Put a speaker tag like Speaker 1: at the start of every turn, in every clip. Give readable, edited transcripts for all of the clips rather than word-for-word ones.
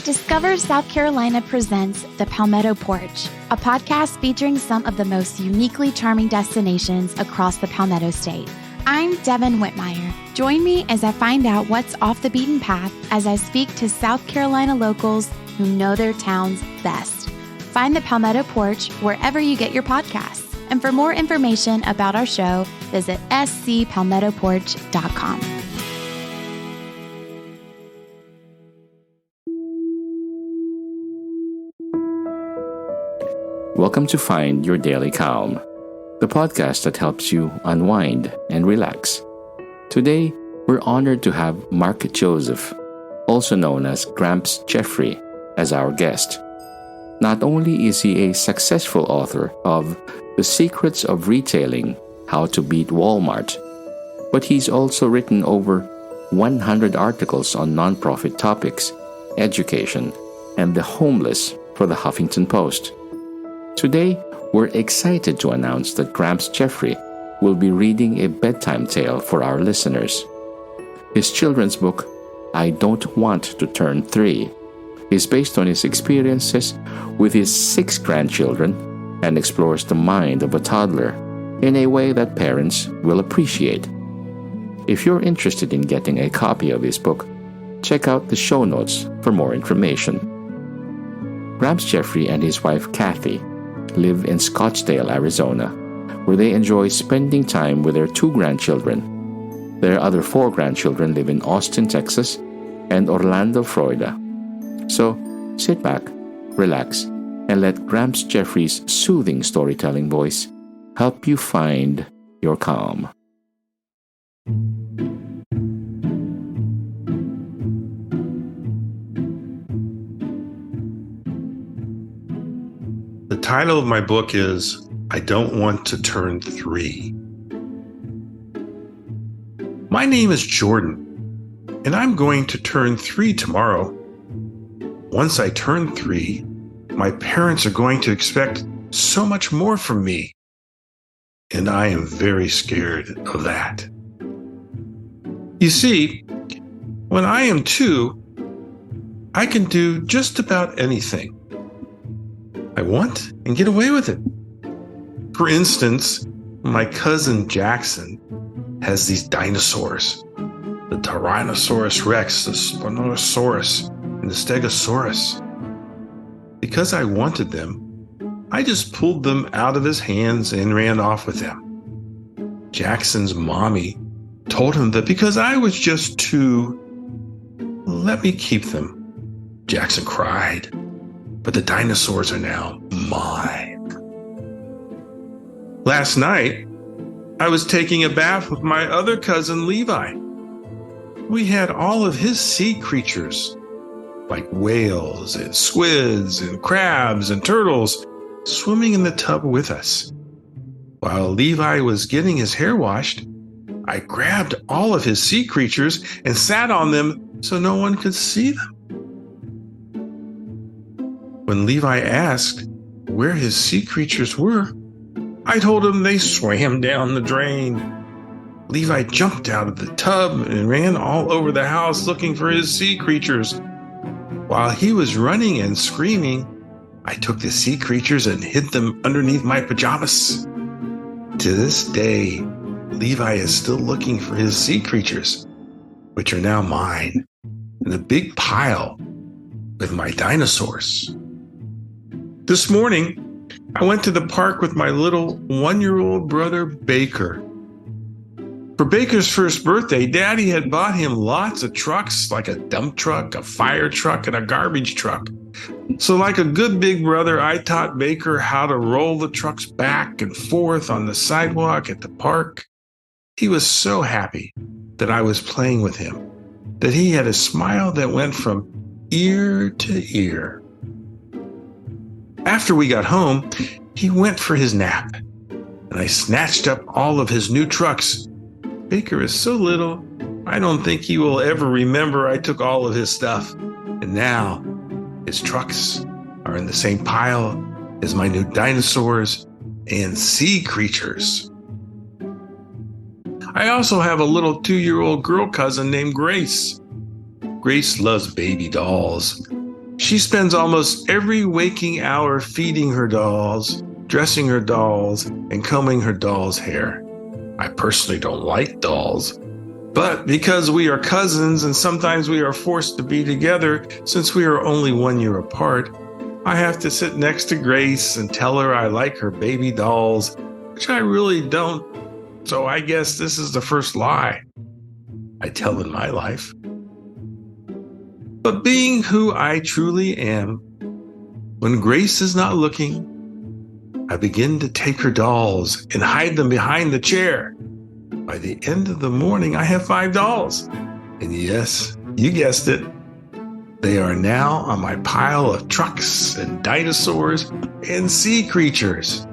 Speaker 1: Discover South Carolina presents The Palmetto Porch, a podcast featuring some of the most uniquely charming destinations across the Palmetto State. I'm Devin Whitmire. Join me as I find out what's off the beaten path as I speak to South Carolina locals who know their towns best. Find The Palmetto Porch wherever you get your podcasts. And for more information about our show, visit scpalmettoporch.com.
Speaker 2: Welcome to Find Your Daily Calm, the podcast that helps you unwind and relax. Today, we're honored to have Marc Joseph, also known as Gramps Jeffrey, as our guest. Not only is he a successful author of The Secrets of Retailing, How to Beat Wal-Mart, but he's also written over 100 articles on nonprofit topics, education, and the homeless for the Huffington Post. Today, we're excited to announce that Gramps Jeffrey will be reading a bedtime tale for our listeners. His children's book, I Don't Want to Turn 3, is based on his experiences with his 6 grandchildren and explores the mind of a toddler in a way that parents will appreciate. If you're interested in getting a copy of his book, check out the show notes for more information. Gramps Jeffrey and his wife Cathy live in Scottsdale, Arizona, where they enjoy spending time with their 2 grandchildren. Their other 4 grandchildren live in Austin, Texas, and Orlando, Florida. So, sit back, relax, and let Gramps Jeffrey's soothing storytelling voice help you find your calm.
Speaker 3: The title of my book is I Don't Want to Turn 3. My name is Jordan, and I'm going to turn 3 tomorrow. Once I turn 3, my parents are going to expect so much more from me, and I am very scared of that. You see, when I am 2, I can do just about anything I want and get away with it. For instance, my cousin Jackson has these dinosaurs, the Tyrannosaurus Rex, the Spinosaurus, and the Stegosaurus. Because I wanted them, I just pulled them out of his hands and ran off with them. Jackson's mommy told him that because I was just 2, let me keep them. Jackson cried. But the dinosaurs are now mine. Last night, I was taking a bath with my other cousin Levi. We had all of his sea creatures, like whales and squids and crabs and turtles, swimming in the tub with us. While Levi was getting his hair washed, I grabbed all of his sea creatures and sat on them so no one could see them. When Levi asked where his sea creatures were, I told him they swam down the drain. Levi jumped out of the tub and ran all over the house looking for his sea creatures. While he was running and screaming, I took the sea creatures and hid them underneath my pajamas. To this day, Levi is still looking for his sea creatures, which are now mine, in a big pile with my dinosaurs. This morning, I went to the park with my little 1-year-old brother, Baker. For Baker's first birthday, Daddy had bought him lots of trucks, like a dump truck, a fire truck, and a garbage truck. So like a good big brother, I taught Baker how to roll the trucks back and forth on the sidewalk at the park. He was so happy that I was playing with him, that he had a smile that went from ear to ear. After we got home, he went for his nap, and I snatched up all of his new trucks. Baker is so little, I don't think he will ever remember I took all of his stuff. And now, his trucks are in the same pile as my new dinosaurs and sea creatures. I also have a little 2-year-old girl cousin named Grace. Grace loves baby dolls. She spends almost every waking hour feeding her dolls, dressing her dolls, and combing her dolls' hair. I personally don't like dolls, but because we are cousins and sometimes we are forced to be together since we are only 1 year apart, I have to sit next to Grace and tell her I like her baby dolls, which I really don't. So I guess this is the first lie I tell in my life. But being who I truly am, when Grace is not looking, I begin to take her dolls and hide them behind the chair. By the end of the morning, I have 5 dolls. And yes, you guessed it. They are now on my pile of trucks and dinosaurs and sea creatures.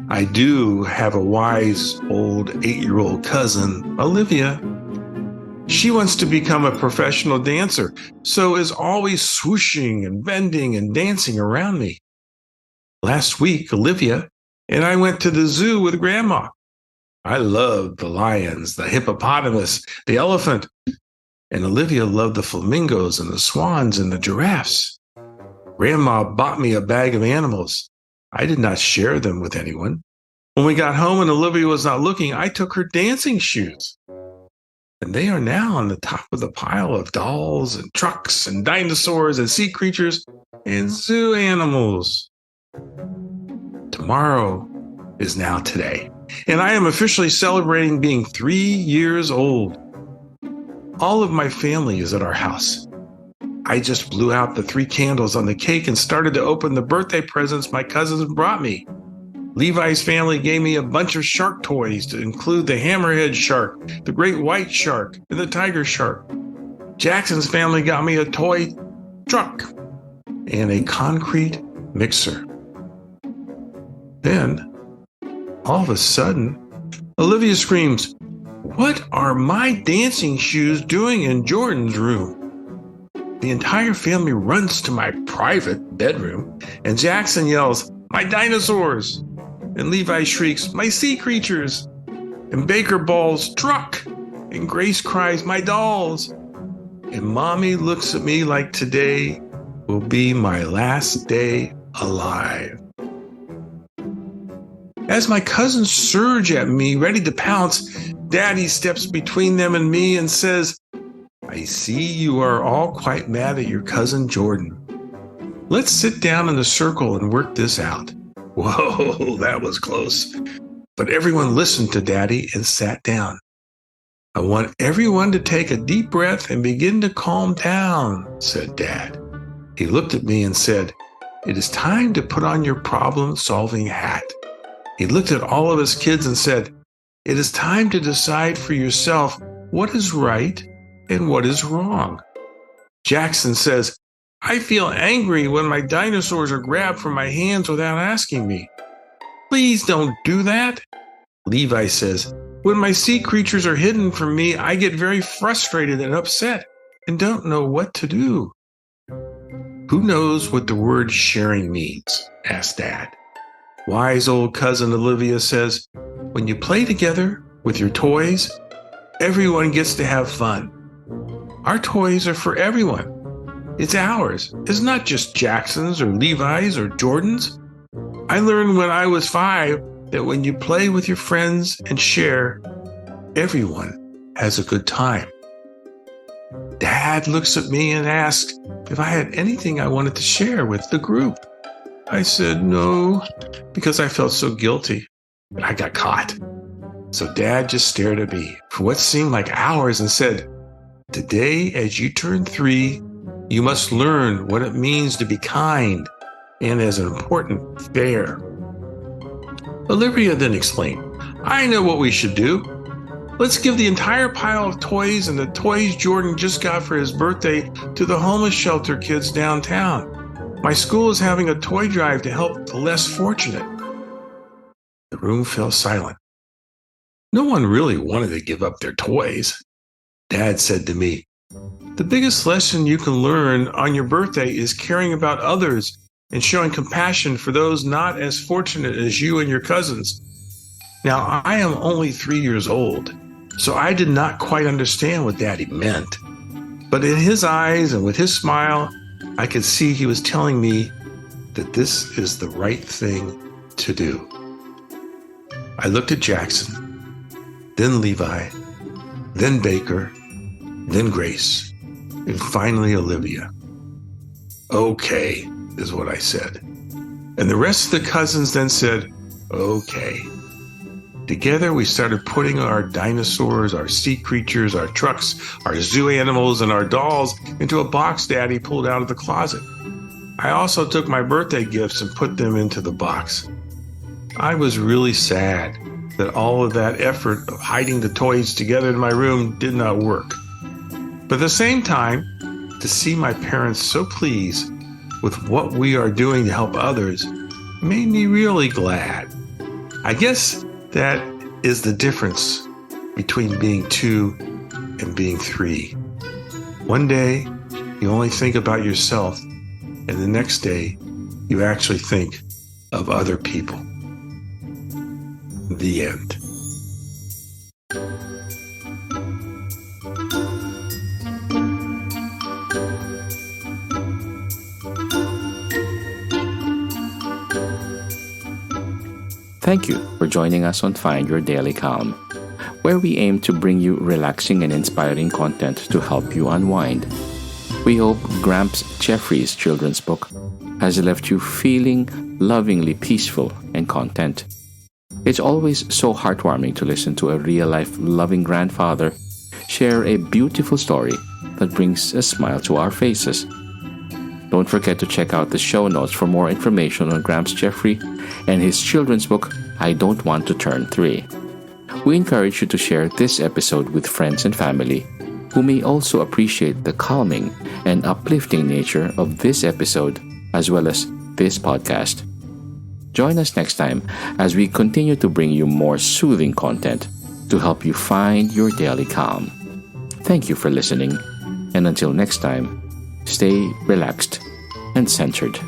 Speaker 3: I do have a wise old 8-year-old cousin, Olivia. She wants to become a professional dancer, so is always swooshing and bending and dancing around me. Last week, Olivia and I went to the zoo with Grandma. I loved the lions, the hippopotamus, the elephant, and Olivia loved the flamingos and the swans and the giraffes. Grandma bought me a bag of animals. I did not share them with anyone. When we got home and Olivia was not looking, I took her dancing shoes. And they are now on the top of the pile of dolls and trucks and dinosaurs and sea creatures and zoo animals. Tomorrow is now today, and I am officially celebrating being 3 years old. All of my family is at our house. I just blew out the 3 candles on the cake and started to open the birthday presents my cousins brought me. Levi's family gave me a bunch of shark toys to include the hammerhead shark, the great white shark, and the tiger shark. Jackson's family got me a toy truck and a concrete mixer. Then, all of a sudden, Olivia screams, "What are my dancing shoes doing in Jordan's room?" The entire family runs to my private bedroom, and Jackson yells, "My dinosaurs!" And Levi shrieks, "My sea creatures!" And Baker bawls, "Truck!" And Grace cries, "My dolls!" And Mommy looks at me like today will be my last day alive. As my cousins surge at me, ready to pounce, Daddy steps between them and me and says, "I see you are all quite mad at your cousin Jordan. Let's sit down in a circle and work this out." Whoa, that was close. But everyone listened to Daddy and sat down. "I want everyone to take a deep breath and begin to calm down," said Dad. He looked at me and said, "It is time to put on your problem-solving hat." He looked at all of us kids and said, "It is time to decide for yourself what is right and what is wrong." Jackson says, "I feel angry when my dinosaurs are grabbed from my hands without asking me." "Please don't do that." Levi says, "When my sea creatures are hidden from me, I get very frustrated and upset and don't know what to do." "Who knows what the word sharing means?" asked Dad. Wise old cousin Olivia says, "When you play together with your toys, everyone gets to have fun. Our toys are for everyone. It's ours. It's not just Jackson's or Levi's or Jordan's. I learned when I was 5 that when you play with your friends and share, everyone has a good time." Dad looks at me and asks if I had anything I wanted to share with the group. I said no, because I felt so guilty, but I got caught. So Dad just stared at me for what seemed like hours and said, "Today, as you turn 3, you must learn what it means to be kind and, as important, fair." Olivia then explained, "I know what we should do. Let's give the entire pile of toys and the toys Jordan just got for his birthday to the homeless shelter kids downtown. My school is having a toy drive to help the less fortunate." The room fell silent. No one really wanted to give up their toys. Dad said to me, "The biggest lesson you can learn on your birthday is caring about others and showing compassion for those not as fortunate as you and your cousins." Now, I am only 3 years old, so I did not quite understand what Daddy meant. But in his eyes and with his smile, I could see he was telling me that this is the right thing to do. I looked at Jackson, then Levi, then Baker, then Grace, and finally Olivia. Okay, is what I said. And the rest of the cousins then said, okay. Together we started putting our dinosaurs, our sea creatures, our trucks, our zoo animals, and our dolls into a box Daddy pulled out of the closet. I also took my birthday gifts and put them into the box. I was really sad that all of that effort of hiding the toys together in my room did not work. But at the same time, to see my parents so pleased with what we are doing to help others made me really glad. I guess that is the difference between being 2 and being 3. One day, you only think about yourself, and the next day, you actually think of other people. The end.
Speaker 2: Thank you for joining us on Find Your Daily Calm, where we aim to bring you relaxing and inspiring content to help you unwind. We hope Gramps Jeffrey's children's book has left you feeling lovingly peaceful and content. It's always so heartwarming to listen to a real-life loving grandfather share a beautiful story that brings a smile to our faces. Don't forget to check out the show notes for more information on Gramps Jeffrey and his children's book, I Don't Want to Turn 3. We encourage you to share this episode with friends and family who may also appreciate the calming and uplifting nature of this episode as well as this podcast. Join us next time as we continue to bring you more soothing content to help you find your daily calm. Thank you for listening, and until next time, stay relaxed and centered.